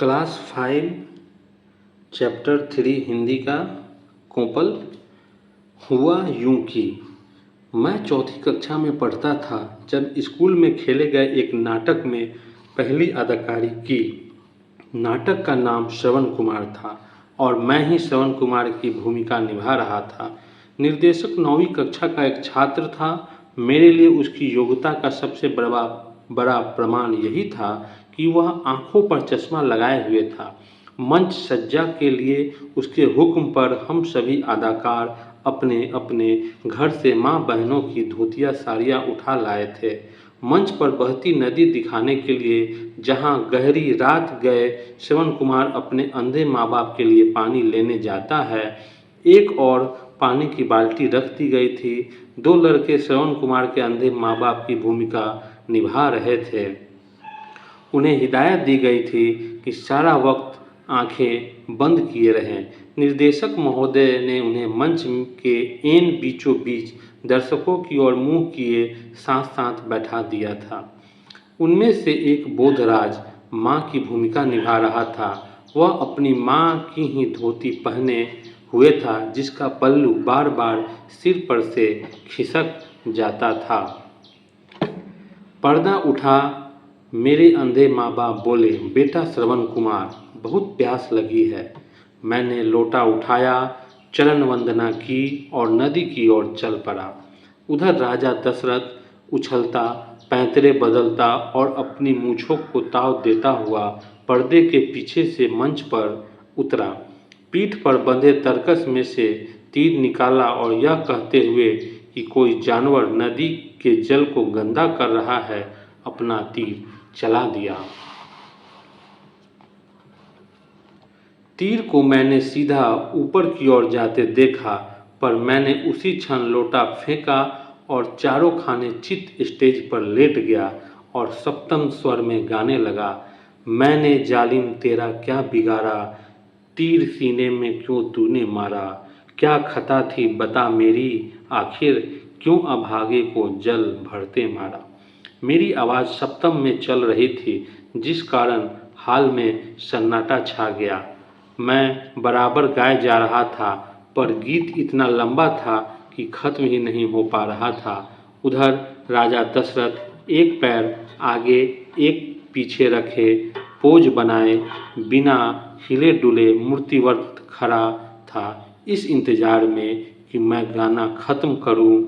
Class 5 chapter 3 Hindi का कोंपल। हुआ यूं कि मैं चौथी कक्षा में पढ़ता था जब स्कूल में खेले गए एक नाटक में पहली अदाकारी की। नाटक का नाम श्रवण कुमार था और मैं ही श्रवण कुमार की भूमिका निभा रहा था। निर्देशक 9वीं कक्षा का एक छात्र था। मेरे लिए उसकी योग्यता का सबसे बड़ा प्रमाण यही था कि वह आंखों पर चश्मा लगाए हुए था। मंच सज्जा के लिए उसके हुक्म पर हम सभी अदाकार अपने अपने घर से माँ बहनों की धोतिया साड़ियाँ उठा लाए थे। मंच पर बहती नदी दिखाने के लिए जहाँ गहरी रात गए श्रवण कुमार अपने अंधे माँ बाप के लिए पानी लेने जाता है, एक और पानी की बाल्टी रख दी गई थी। दो लड़के श्रवण कुमार के अंधे माँ बाप की भूमिका निभा रहे थे। उन्हें हिदायत दी गई थी कि सारा वक्त आंखें बंद किए रहें। निर्देशक महोदय ने उन्हें मंच के एन बीचों बीच दर्शकों की ओर मुंह किए साथ साथ बैठा दिया था। उनमें से एक बोधराज माँ की भूमिका निभा रहा था। वह अपनी माँ की ही धोती पहने हुए था जिसका पल्लू बार बार सिर पर से खिसक जाता था। पर्दा उठा। मेरे अंधे माँ बाप बोले, बेटा श्रवण कुमार, बहुत प्यास लगी है। मैंने लोटा उठाया, चरण वंदना की और नदी की ओर चल पड़ा। उधर राजा दशरथ उछलता, पैंतरे बदलता और अपनी मूँछों को ताव देता हुआ पर्दे के पीछे से मंच पर उतरा। पीठ पर बंधे तरकस में से तीर निकाला और यह कहते हुए कि कोई जानवर नदी के जल को गंदा कर रहा है, अपना तीर चला दिया। तीर को मैंने सीधा ऊपर की ओर जाते देखा, पर मैंने उसी क्षण लोटा फेंका और चारों खाने चित स्टेज पर लेट गया और सप्तम स्वर में गाने लगा। मैंने जालिम तेरा क्या बिगाड़ा, तीर सीने में क्यों तूने मारा। क्या खता थी बता मेरी, आखिर क्यों अभागे को जल भरते मारा। मेरी आवाज़ सप्तम में चल रही थी जिस कारण हाल में सन्नाटा छा गया। मैं बराबर गाए जा रहा था पर गीत इतना लंबा था कि खत्म ही नहीं हो पा रहा था। उधर राजा दशरथ एक पैर आगे एक पीछे रखे पोज बनाए बिना हिले डुले मूर्तिवत खड़ा था, इस इंतजार में कि मैं गाना खत्म करूं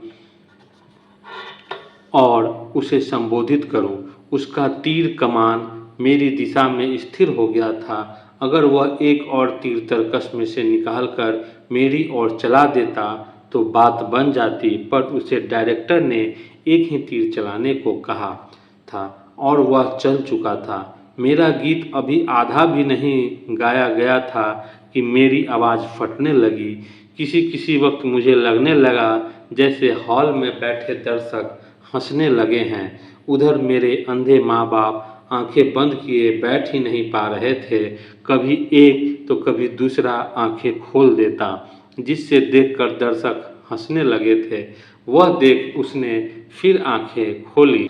और उसे संबोधित करूं। उसका तीर कमान मेरी दिशा में स्थिर हो गया था। अगर वह एक और तीर तरकस में से निकालकर मेरी ओर चला देता तो बात बन जाती, पर उसे डायरेक्टर ने एक ही तीर चलाने को कहा था और वह चल चुका था। मेरा गीत अभी आधा भी नहीं गाया गया था कि मेरी आवाज़ फटने लगी। किसी वक्त मुझे लगने लगा जैसे हॉल में बैठे दर्शक हंसने लगे हैं। उधर मेरे अंधे माँ बाप आंखें बंद किए बैठ ही नहीं पा रहे थे। कभी एक तो कभी दूसरा आंखें खोल देता, जिससे देखकर दर्शक हंसने लगे थे। वह देख उसने फिर आंखें खोली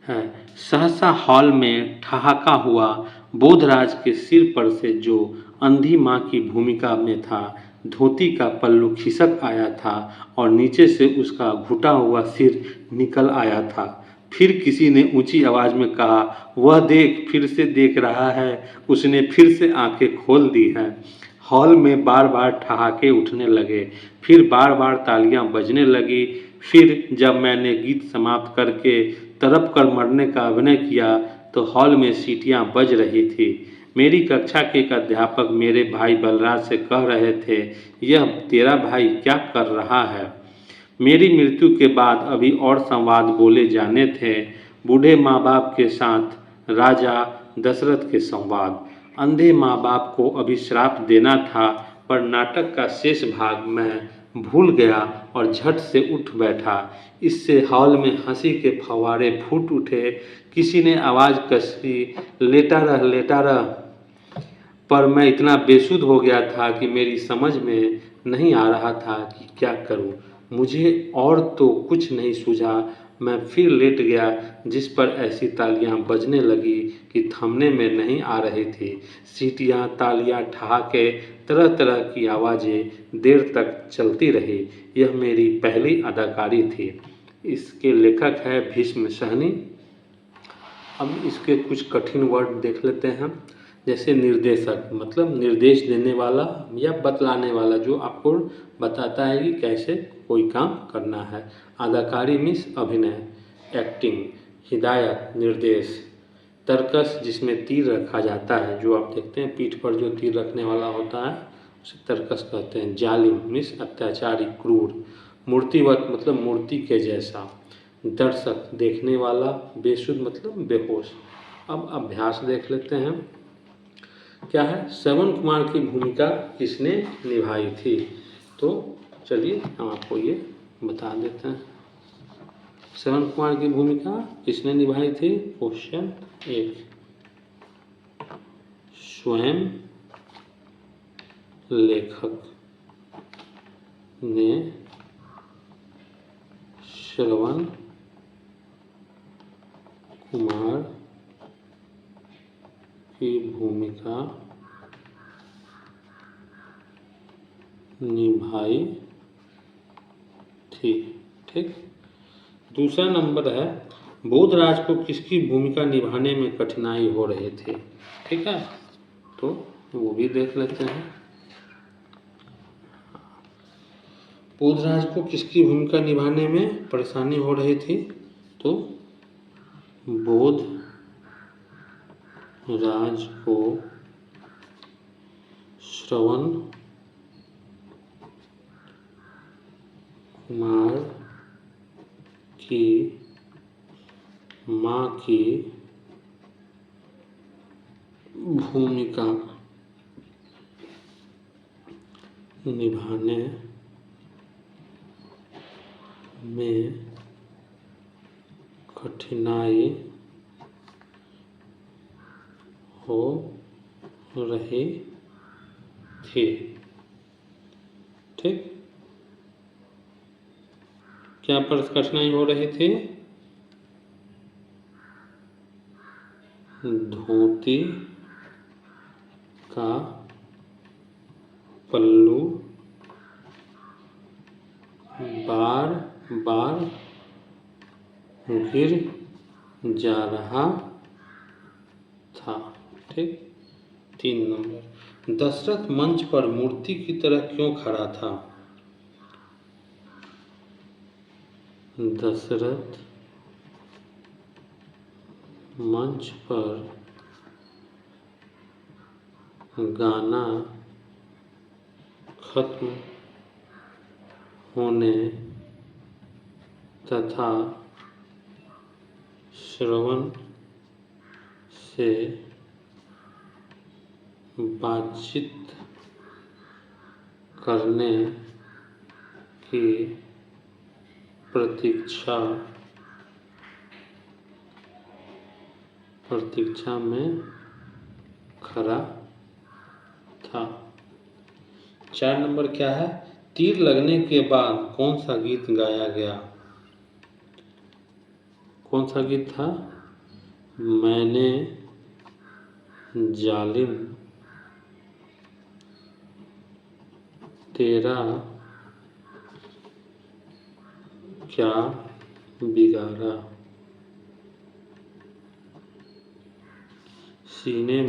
है। सहसा हॉल में ठहाका हुआ। बोधराज के सिर पर से जो अंधी माँ की भूमिका में था, धोती का पल्लू खिसक आया था और नीचे से उसका घुटा हुआ सिर निकल आया था। फिर किसी ने ऊंची आवाज़ में कहा, वह देख, फिर से देख रहा है। उसने फिर से आंखें खोल दी हैं। हॉल में बार बार ठहाके उठने लगे, फिर बार बार तालियां बजने लगी। फिर जब मैंने गीत समाप्त करके तड़प कर मरने का अभिनय किया तो हॉल में सीटियां बज रही थी। मेरी कक्षा के एक अध्यापक मेरे भाई बलराज से कह रहे थे, यह तेरा भाई क्या कर रहा है। मेरी मृत्यु के बाद अभी और संवाद बोले जाने थे। बूढ़े माँ बाप के साथ राजा दशरथ के संवाद। अंधे माँ बाप को अभी श्राप देना था, पर नाटक का शेष भाग मैं भूल गया और झट से उठ बैठा। इससे हॉल में हंसी के फव्वारे फूट उठे। किसी ने आवाज़ कसी, लेटा रह लेटा रह। पर मैं इतना बेसुध हो गया था कि मेरी समझ में नहीं आ रहा था कि क्या करूं। मुझे और तो कुछ नहीं सूझा। मैं फिर लेट गया, जिस पर ऐसी तालियां बजने लगी कि थमने में नहीं आ रही थी। सीटियां, तालियां, ठहाके, तरह तरह की आवाज़ें देर तक चलती रही। यह मेरी पहली अदाकारी थी। इसके लेखक है भीष्म सहनी। अब इसके कुछ कठिन वर्ड देख लेते हैं। जैसे निर्देशक, मतलब निर्देश देने वाला या बतलाने वाला, जो आपको बताता है कि कैसे कोई काम करना है। अदाकारी मीन्स अभिनय। एक्टिंग, हिदायत, निर्देश। तर्कस, जिसमें तीर रखा जाता है, जो आप देखते हैं पीठ पर जो तीर रखने वाला होता है उसे तर्कस कहते हैं। जालिम मीन्स अत्याचारी, क्रूर। मूर्तिवत मतलब मूर्ति के जैसा। दर्शक, देखने वाला। बेसुध मतलब बेहोश। अब अभ्यास देख लेते हैं। क्या है, श्रवण कुमार की भूमिका किसने निभाई थी? तो चलिए हम आपको ये बता देते हैं। श्रवण कुमार की भूमिका किसने निभाई थी? क्वेश्चन 1, स्वयं लेखक ने श्रवण कुमार की भूमिका निभाई थी। ठीक। दूसरा नंबर है, बोधराज को किसकी भूमिका निभाने में कठिनाई हो रही थी? ठीक है, तो वो भी देख लेते हैं। बोधराज को किसकी भूमिका निभाने में परेशानी हो रही थी? तो बोधराज को श्रवण कुमार की माँ की भूमिका निभाने में कठिनाई हो रही थी। ठीक। क्या पर कठिनाई हो रही थी? धोती का पल्लू बार बार गिर जा रहा था। ठीक। 3 नंबर, दशरथ मंच पर मूर्ति की तरह क्यों खड़ा था? दशरथ मंच पर गाना खत्म होने तथा श्रवण से बातचीत करने की प्रतीक्षा में खड़ा था। 4 नंबर क्या है, तीर लगने के बाद कौन सा गीत गाया गया? कौन सा गीत था? मैंने जालिम तेरा क्या बिगाड़ा, सीने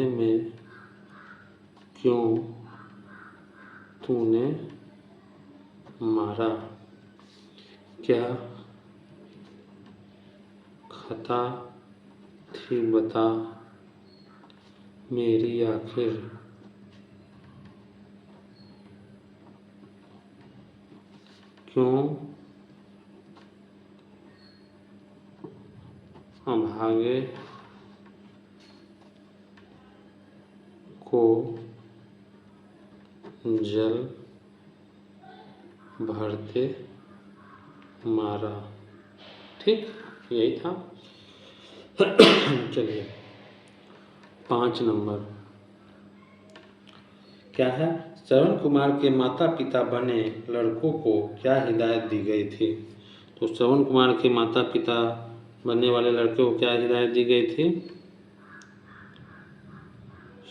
में क्यों तूने मारा, क्या खता थी बता मेरी आखिर, क्यों अभागे को जल भरते मारा। ठीक, यही था। चलिए 5 नंबर क्या है, श्रवण कुमार के माता पिता बने लड़कों को क्या हिदायत दी गई थी? तो श्रवण कुमार के माता पिता बनने वाले लड़के को क्या हिदायत दी गई थी?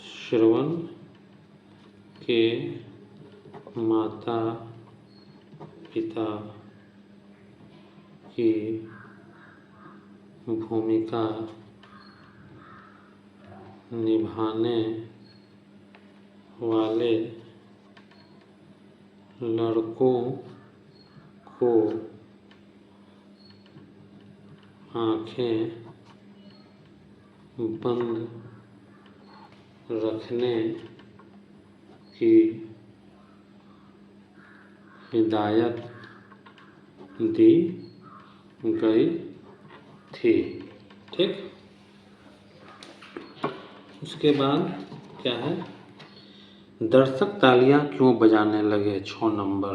श्रवण के माता पिता की भूमिका निभाने वाले लड़कों को आंखें बंद रखने की हिदायत दी गई थी। ठीक, उसके बाद क्या है? दर्शक तालियां क्यों बजाने लगे? 6 नंबर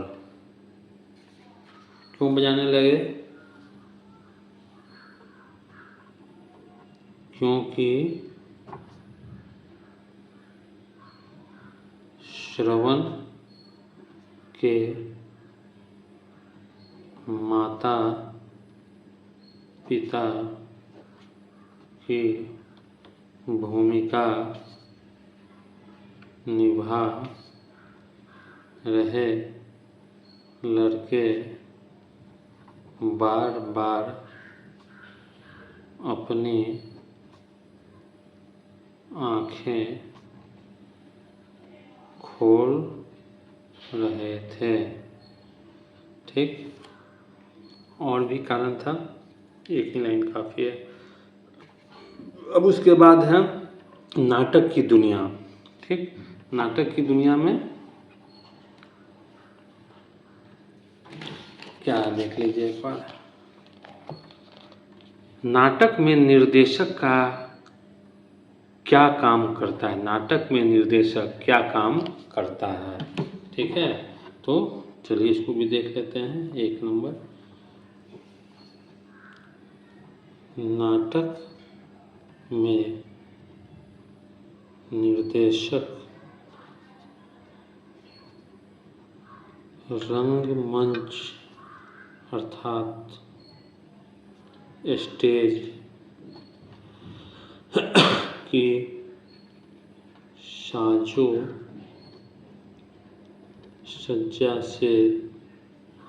क्यों बजाने लगे? क्योंकि श्रवण के माता पिता की भूमिका निभा रहे लड़के बार बार अपनी आँखें खोल रहे थे। ठीक, और भी कारण था, एक ही लाइन काफ़ी है। अब उसके बाद है नाटक की दुनिया। ठीक, नाटक की दुनिया में क्या देख लीजिए एक बार। नाटक में निर्देशक का क्या काम करता है? नाटक में निर्देशक क्या काम करता है? ठीक है, तो चलिए इसको भी देख लेते हैं। 1 नंबर, नाटक में निर्देशक रंगमंच अर्थात स्टेज की साजो सज्जा से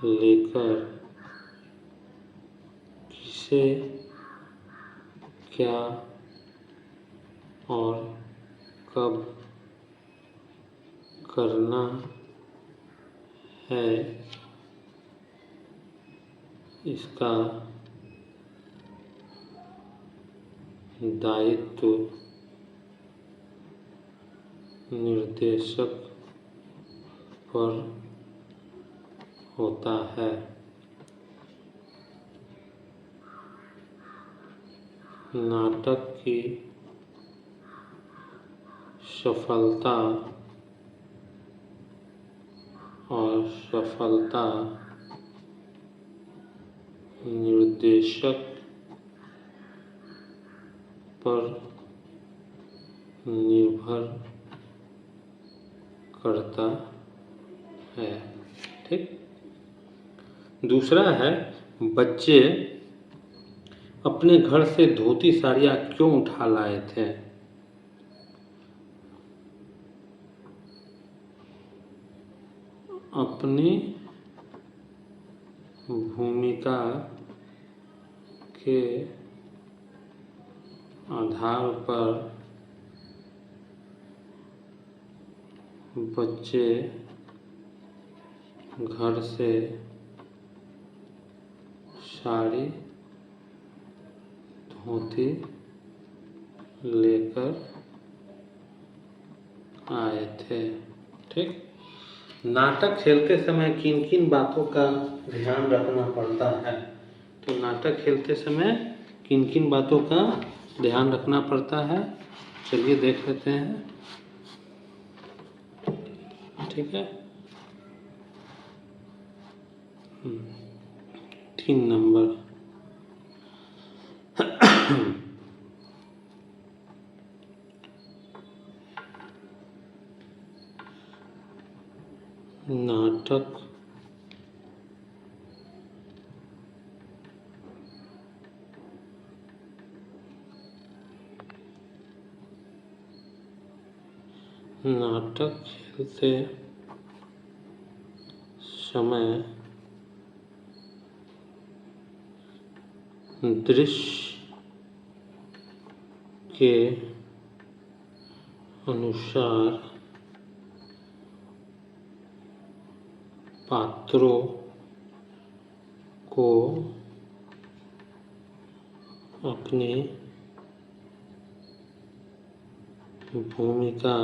लेकर किसे क्या और कब करना है, इसका दायित्व निर्देशक पर होता है। नाटक की सफलता और सफलता निर्देशक पर निर्भर करता है। ठीक, दूसरा है बच्चे अपने घर से धोती साड़ियाँ क्यों उठा लाए थे? अपनी भूमिका के आधार पर बच्चे घर से साड़ी धोती लेकर आए थे। ठीक, नाटक खेलते समय किन किन बातों का ध्यान रखना पड़ता है? तो नाटक खेलते समय किन किन बातों का ध्यान रखना पड़ता है, चलिए देख लेते हैं। ठीक है, 3 नंबर, नाटक नाटक खेलते समय दृश्य के अनुसार पात्रों को अपनी भूमिका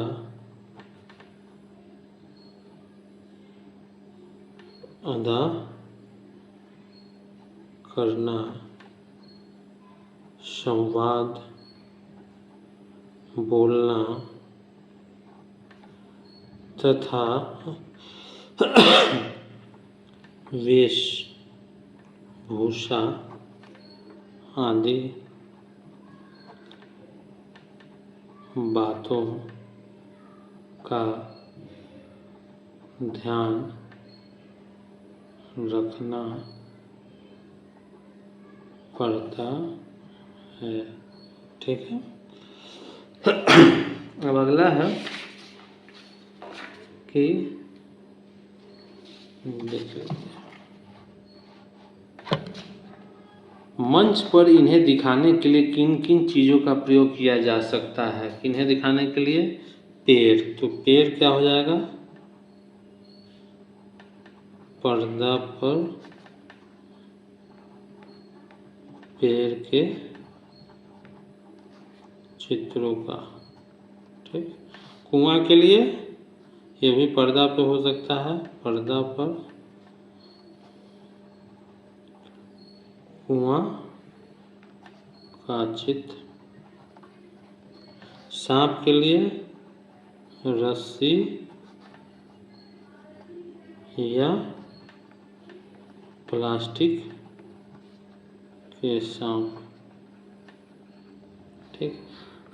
अदा करना, संवाद बोलना तथा वेशभूषा आदि बातों का ध्यान रखना पड़ता है। ठीक है। अब अगला है कि मंच पर इन्हें दिखाने के लिए किन किन चीज़ों का प्रयोग किया जा सकता है। किन्हें दिखाने के लिए? पेड़। तो पेड़ क्या हो जाएगा? पर्दा पर पेड़ के चित्रों का। ठीक। कुआं के लिए ये भी पर्दा पे हो सकता है, पर्दा पर कुआं का चित्र। सांप के लिए रस्सी या प्लास्टिक के सांप। ठीक।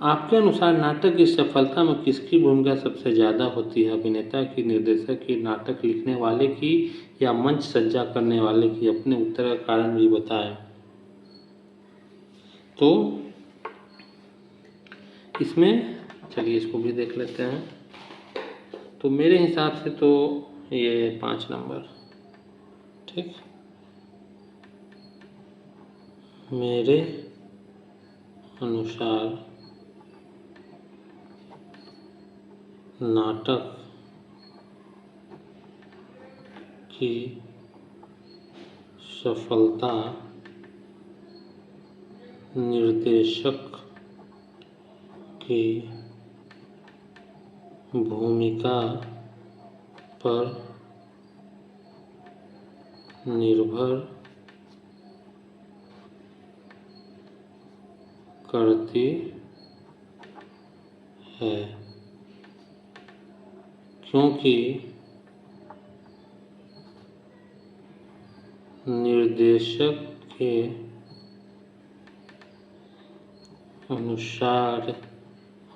आपके अनुसार नाटक की सफलता में किसकी भूमिका सबसे ज़्यादा होती है? अभिनेता की, निर्देशक की, नाटक लिखने वाले की या मंच सज्जा करने वाले की? अपने उत्तर का कारण भी बताएं। तो इसमें चलिए इसको भी देख लेते हैं। तो मेरे हिसाब से तो ये 5 नंबर। ठीक। मेरे अनुसार नाटक की सफलता निर्देशक की भूमिका पर निर्भर करती है, क्योंकि निर्देशक के अनुसार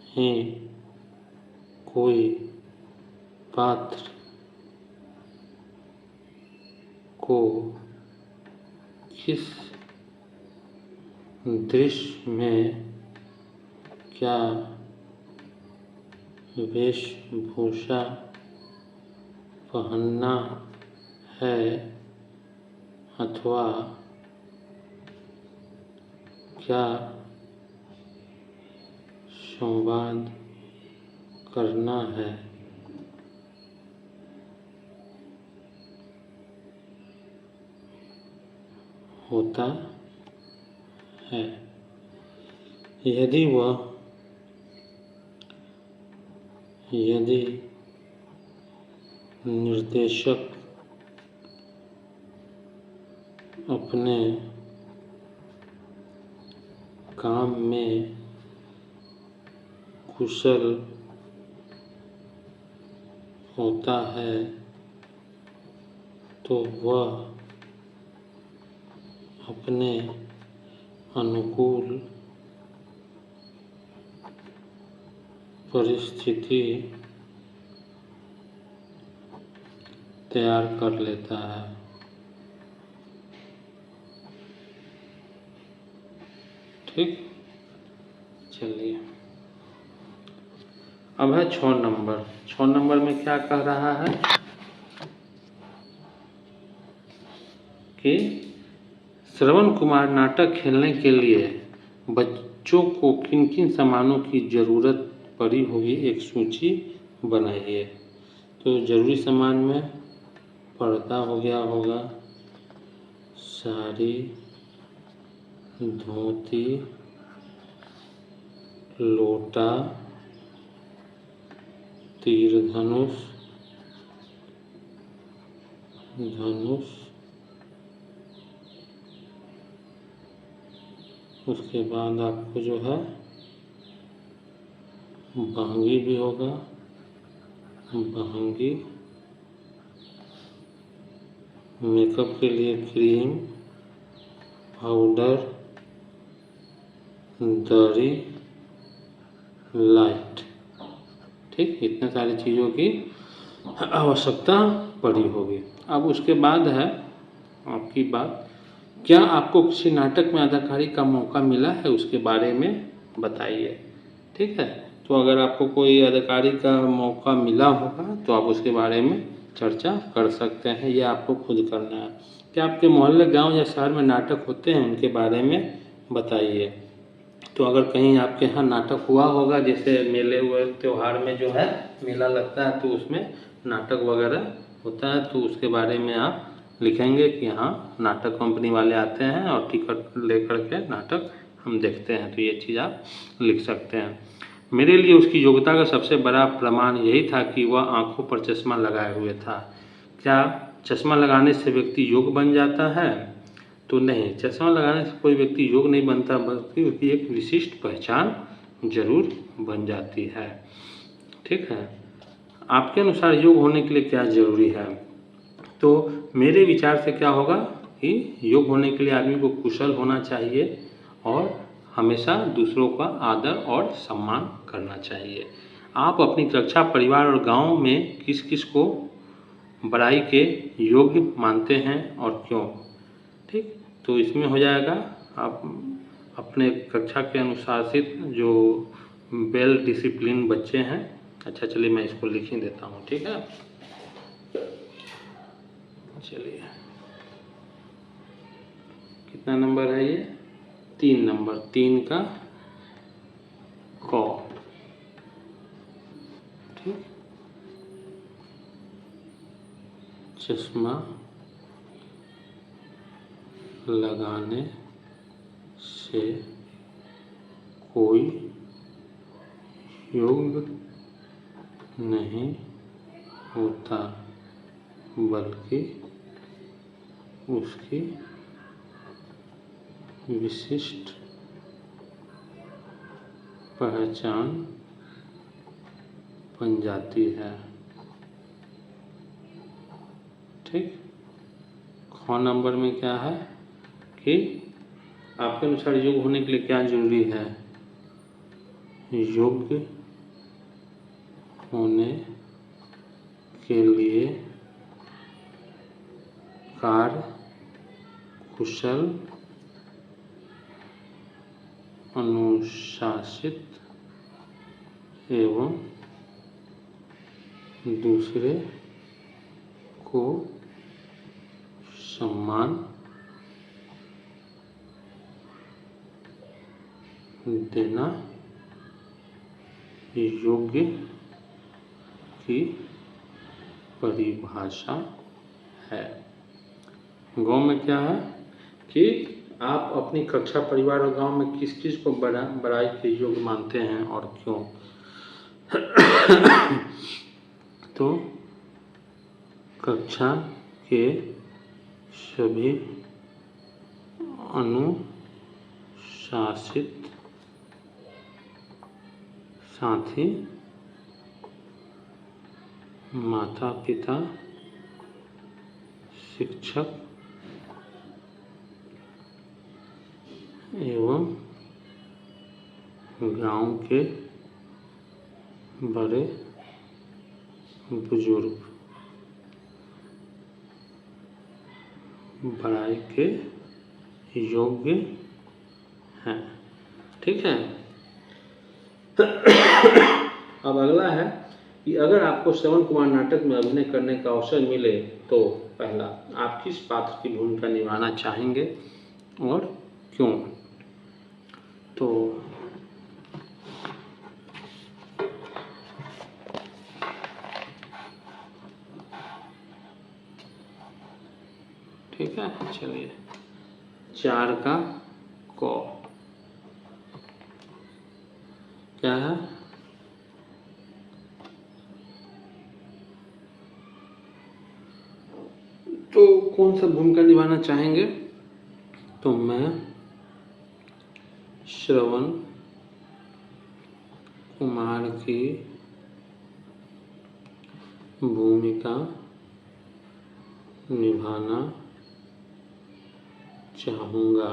ही कोई पात्र को किस दृश्य में क्या वेशभूषा पहनना है अथवा क्या संवाद करना है, होता है। यदि निर्देशक अपने काम में कुशल होता है तो वह अपने अनुकूल परिस्थिति तैयार कर लेता है। ठीक, चलिए अब है 6 नंबर। 6 नंबर में क्या कह रहा है कि श्रवण कुमार नाटक खेलने के लिए बच्चों को किन किन सामानों की ज़रूरत पड़ी होगी, एक सूची बनाइए। तो ज़रूरी सामान में पर्दा हो गया होगा, साड़ी, धोती, लोटा, तीर धनुष, उसके बाद आपको जो है बहंगी भी होगा, बहंगी, मेकअप के लिए क्रीम, पाउडर, दरी, लाइट। ठीक, इतने सारी चीज़ों की आवश्यकता पड़ी होगी। अब उसके बाद है आपकी बात, क्या आपको किसी नाटक में अदाकारी का मौका मिला है, उसके बारे में बताइए। ठीक है, तो अगर आपको कोई अदाकारी का मौका मिला होगा तो आप उसके बारे में चर्चा कर सकते हैं, ये आपको खुद करना है। क्या आपके मोहल्ले, गांव या शहर में नाटक होते हैं, उनके बारे में बताइए। तो अगर कहीं आपके यहाँ नाटक हुआ होगा, जैसे मेले हुए, त्यौहार में जो है मेला लगता है तो उसमें नाटक वगैरह होता है, तो उसके बारे में आप लिखेंगे कि हाँ नाटक कंपनी वाले आते हैं और टिकट लेकर के नाटक हम देखते हैं, तो ये चीज़ आप लिख सकते हैं। मेरे लिए उसकी योग्यता का सबसे बड़ा प्रमाण यही था कि वह आँखों पर चश्मा लगाए हुए था। क्या चश्मा लगाने से व्यक्ति योग्य बन जाता है? तो नहीं, चश्मा लगाने से कोई व्यक्ति योग्य नहीं बनता, बल्कि उसकी एक विशिष्ट पहचान जरूर बन जाती है। ठीक है, आपके अनुसार योग होने के लिए क्या जरूरी है? तो मेरे विचार से क्या होगा कि योग होने के लिए आदमी को कुशल होना चाहिए और हमेशा दूसरों का आदर और सम्मान करना चाहिए। आप अपनी कक्षा, परिवार और गांव में किस किस को बड़ाई के योग्य मानते हैं और क्यों? ठीक, तो इसमें हो जाएगा आप अपने कक्षा के अनुशासित जो वेल डिसिप्लिन बच्चे हैं। अच्छा चलिए मैं इसको लिख ही देता हूँ। ठीक है, चलिए कितना नंबर है ये? 3 नंबर, 3 का क। ठीक, चश्मा लगाने से कोई योग्य नहीं होता, बल्कि उसकी विशिष्ट पहचान बन जाती है। ठीक, ख नंबर में क्या है कि आपके अनुसार योग होने के लिए क्या जरूरी है? योग्य होने के लिए कार्य कुशल, अनुशासित एवं दूसरे को सम्मान देना योग्य की परिभाषा है। गांव में क्या है कि आप अपनी कक्षा, परिवार और गांव में किस किस को बड़ाई के योग्य मानते हैं और क्यों? तो कक्षा के सभी अनुशासित साथी, माता पिता, शिक्षक एवं गांव के बड़े बुजुर्ग बड़ाई के योग्य हैं। ठीक है। अब अगला है कि अगर आपको श्रवण कुमार नाटक में अभिनय करने का अवसर मिले तो पहला, आप किस पात्र की भूमिका निभाना चाहेंगे और क्यों? तो ठीक है, चलिए 4 का क क्या है? तो कौन सा भूमिका निभाना चाहेंगे? तो मैं श्रवण कुमार की भूमिका निभाना चाहूँगा,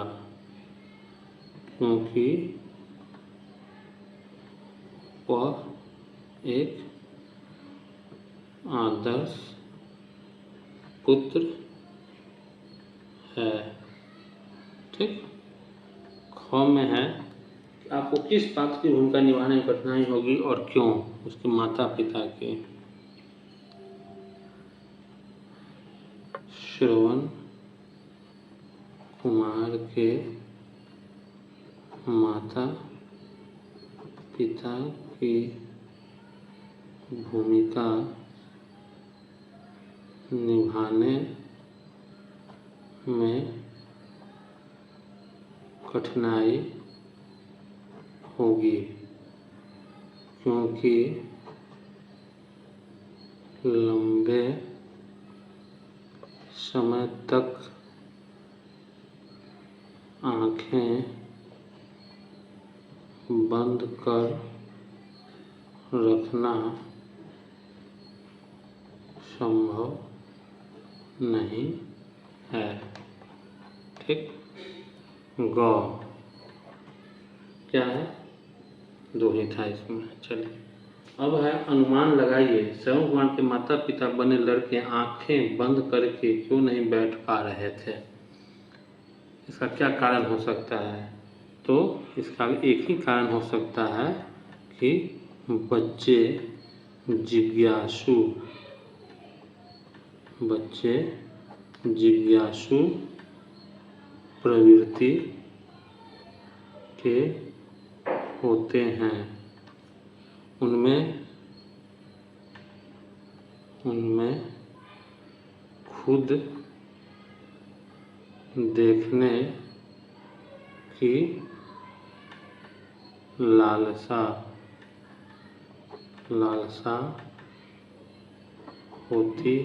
क्योंकि वह एक आदर्श पुत्र है। ठीक। ख में है कि आपको किस पात्र की भूमिका निभाने में कठिनाई होगी और क्यों? उसके माता पिता की। श्रवण कुमार के माता पिता की भूमिका निभाने में कठिनाई होगी, क्योंकि लंबे समय तक आँखें बंद कर रखना संभव नहीं है। ठीक। ग क्या है? 2 ही था इसमें। चलिए अब है अनुमान लगाइए। श्रवण कुमार के माता पिता बने लड़के आंखें बंद करके क्यों नहीं बैठ पा रहे थे? इसका क्या कारण हो सकता है? तो इसका एक ही कारण हो सकता है कि बच्चे जिज्ञासु प्रवृत्ति के होते हैं। उनमें खुद देखने की लालसा होती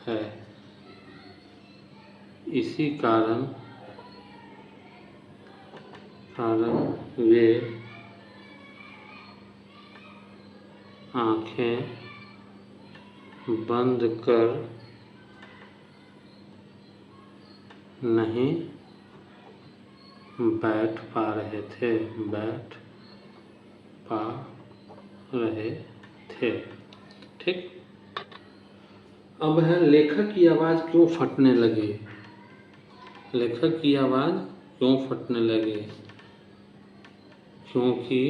है। इसी कारण वे आँखें बंद कर नहीं बैठ पा रहे थे। ठीक। अब है लेखक की आवाज़ क्यों फटने लगी? लेखक की आवाज़ क्यों फटने लगी? क्योंकि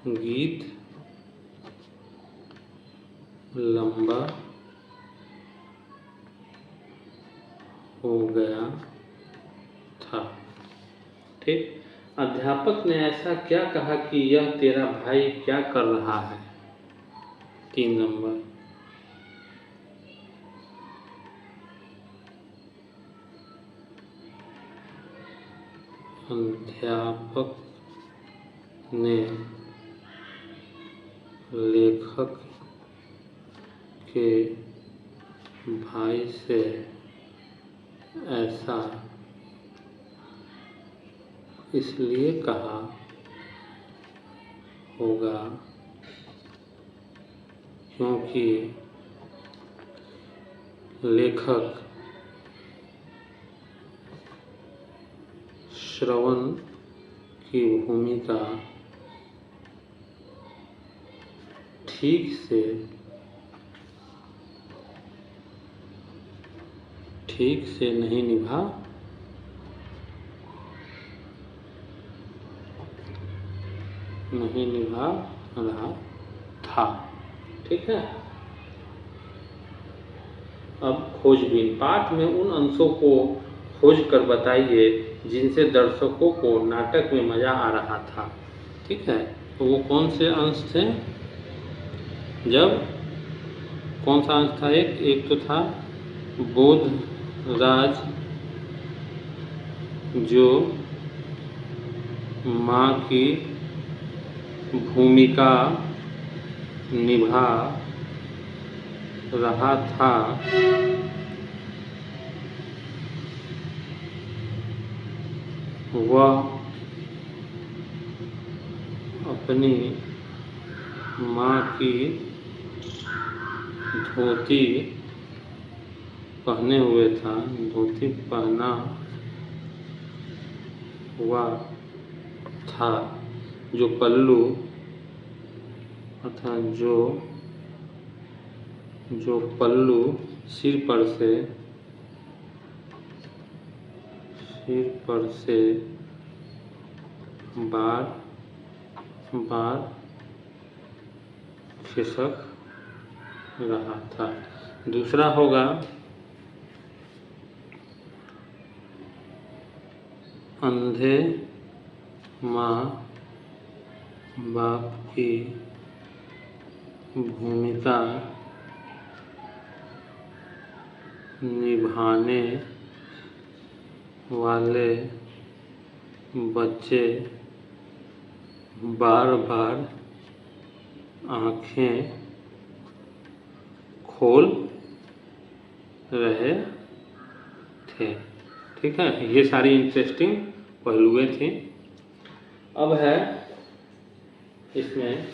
गीत लंबा हो गया था। ठीक। अध्यापक ने ऐसा क्या कहा कि यह तेरा भाई क्या कर रहा है? 3 नंबर। अध्यापक ने लेखक के भाई से ऐसा इसलिए कहा होगा क्योंकि लेखक श्रवण की भूमिका ठीक से ठीक से नहीं निभा रहा था। ठीक है। अब खोजबीन पाठ में उन अंशों को खोज कर बताइए जिनसे दर्शकों को नाटक में मज़ा आ रहा था। ठीक है। तो वो कौन से अंश थे? जब कौन सा अंश था? एक तो था बोधराज जो माँ की भूमिका निभा रहा था, वह अपनी माँ की धोती पहने हुए था, धोती पहना हुआ था, जो पल्लू अर्थात जो पल्लू सिर पर से बार बार खिसक रहा था। दूसरा होगा अंधे माँ बाप की भूमिका निभाने वाले बच्चे बार बार आँखें खोल रहे थे। ठीक है। ये सारी इंटरेस्टिंग पहलुएँ थी। अब है इसमें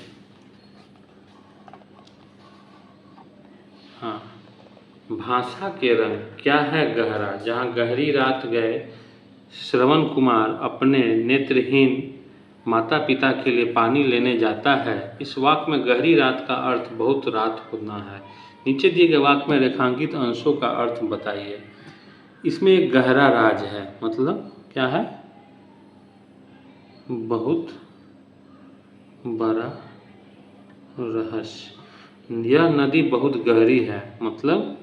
हाँ, भाषा के रंग क्या है गहरा। जहाँ गहरी रात गए श्रवण कुमार अपने नेत्रहीन माता पिता के लिए पानी लेने जाता है। इस वाक्य में गहरी रात का अर्थ बहुत रात होना है। नीचे दिए गए वाक्य में रेखांकित अंशों का अर्थ बताइए। इसमें एक गहरा राज है, मतलब क्या है? बहुत बड़ा रहस्य। यह नदी बहुत गहरी है, मतलब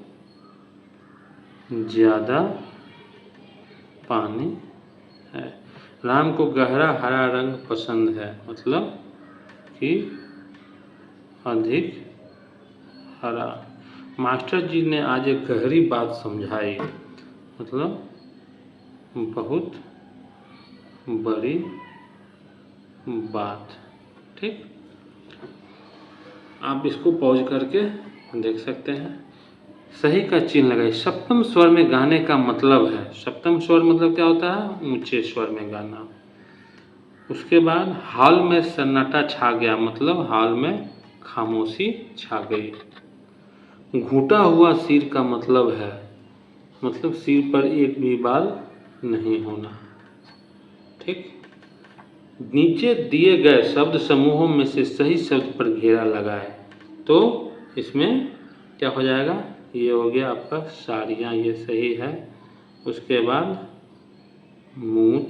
ज़्यादा पानी है। राम को गहरा हरा रंग पसंद है, मतलब कि अधिक हरा। मास्टर जी ने आज एक गहरी बात समझाई, मतलब बहुत बड़ी बात। ठीक। आप इसको पॉज करके देख सकते हैं। सही का चिन्ह लगाइए। सप्तम स्वर में गाने का मतलब है, सप्तम स्वर मतलब क्या होता है? ऊंचे स्वर में गाना। उसके बाद हाल में सन्नाटा छा गया, मतलब हाल में खामोशी छा गई। घूटा हुआ सिर का मतलब है, मतलब सिर पर एक भी बाल नहीं होना। ठीक। नीचे दिए गए शब्द समूहों में से सही शब्द पर घेरा लगाए, तो इसमें क्या हो जाएगा? ये हो गया आपका साड़ियाँ, ये सही है। उसके बाद मूछ,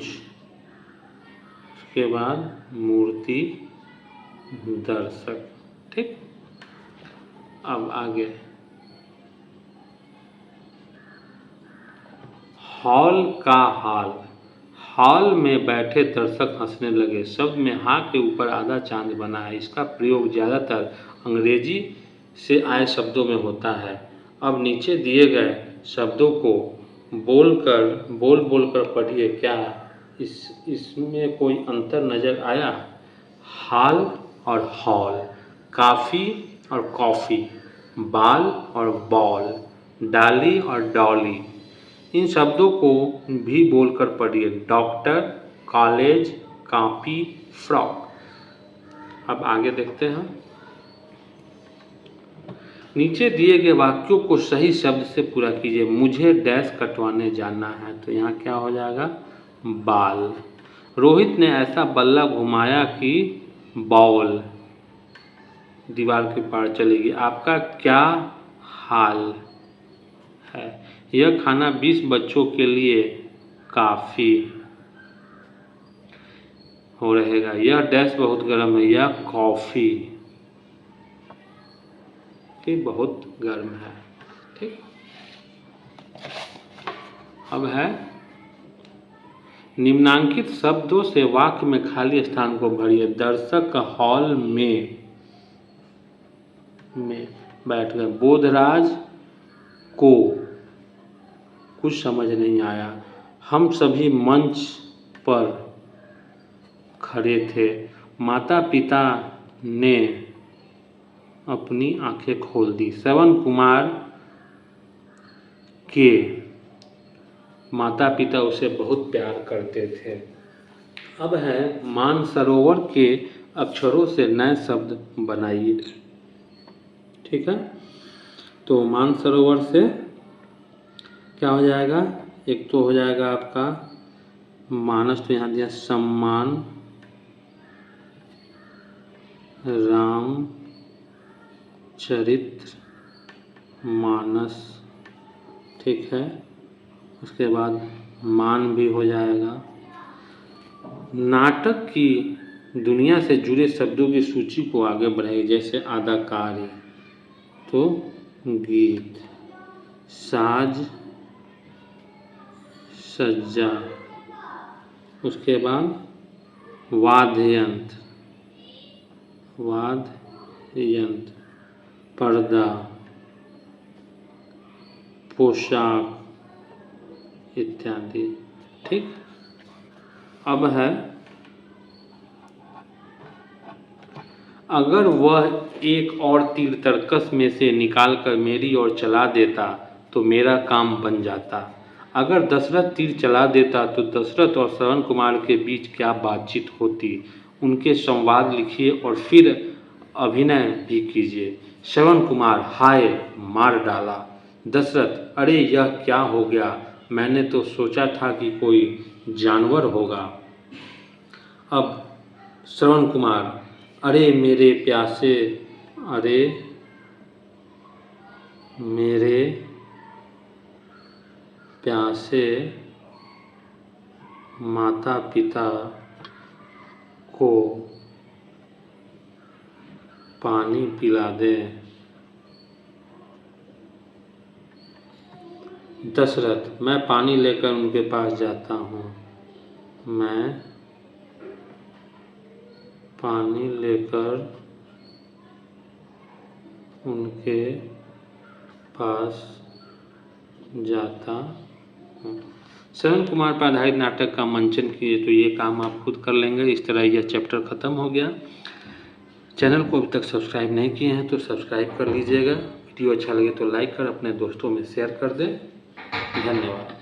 उसके बाद मूर्ति, दर्शक। ठीक। अब आगे हॉल का हाल। हॉल में बैठे दर्शक हंसने लगे। शब्द में हा के ऊपर आधा चांद बना है। इसका प्रयोग ज़्यादातर अंग्रेजी से आए शब्दों में होता है। अब नीचे दिए गए शब्दों को बोल कर पढ़िए। क्या इसमें कोई अंतर नज़र आया? हाल और हॉल, काफ़ी और कॉफ़ी, बाल और बॉल, डाली और डॉली। इन शब्दों को भी बोलकर पढ़िए। Doctor, college, copy, frock. अब आगे देखते हैं। नीचे दिए गए वाक्यों को सही शब्द से पूरा कीजिए। मुझे डैश कटवाने जाना है, तो यहाँ क्या हो जाएगा? बाल। रोहित ने ऐसा बल्ला घुमाया कि बॉल दीवार के पार चलेगी। आपका क्या हाल है? यह खाना 20 बच्चों के लिए काफ़ी हो रहेगा। यह डैश बहुत गर्म है, यह कॉफ़ी बहुत गर्म है। ठीक, अब है निम्नांकित शब्दों से वाक्य में खाली स्थान को भरिए। दर्शक हॉल में बैठ गए। बोधराज को कुछ समझ नहीं आया। हम सभी मंच पर खड़े थे। माता पिता ने अपनी आंखें खोल दी। श्रवण कुमार के माता पिता उसे बहुत प्यार करते थे। अब है मानसरोवर के अक्षरों से नए शब्द बनाइए। ठीक है, तो मानसरोवर से क्या हो जाएगा? एक तो हो जाएगा आपका मानस, तो यहाँ दिया सम्मान, राम चरित्र मानस। ठीक है, उसके बाद मान भी हो जाएगा। नाटक की दुनिया से जुड़े शब्दों की सूची को आगे बढ़ाइए। जैसे अदाकारी तो गीत, साज सज्जा, उसके बाद वाद्य यंत्र पर्दा, पोशाक इत्यादि। ठीक, अब है अगर वह एक और तीर तर्कस में से निकालकर मेरी ओर चला देता तो मेरा काम बन जाता। अगर दशरथ तीर चला देता तो दशरथ और श्रवण कुमार के बीच क्या बातचीत होती, उनके संवाद लिखिए और फिर अभिनय भी कीजिए। श्रवण कुमार, हाय मार डाला। दशरथ, अरे यह क्या हो गया, मैंने तो सोचा था कि कोई जानवर होगा। अब श्रवण कुमार, अरे मेरे प्यासे, अरे मेरे प्यासे माता पिता को पानी पिला दे। दशरथ, मैं पानी लेकर उनके पास जाता हूँ। मैं पानी लेकर उनके पास जाता हूँ। श्रवण कुमार पर आधारित नाटक का मंचन किए तो ये काम आप खुद कर लेंगे। इस तरह यह चैप्टर ख़त्म हो गया। चैनल को अभी तक सब्सक्राइब नहीं किए हैं तो सब्सक्राइब कर लीजिएगा। वीडियो अच्छा लगे तो लाइक कर अपने दोस्तों में शेयर कर दें। धन्यवाद।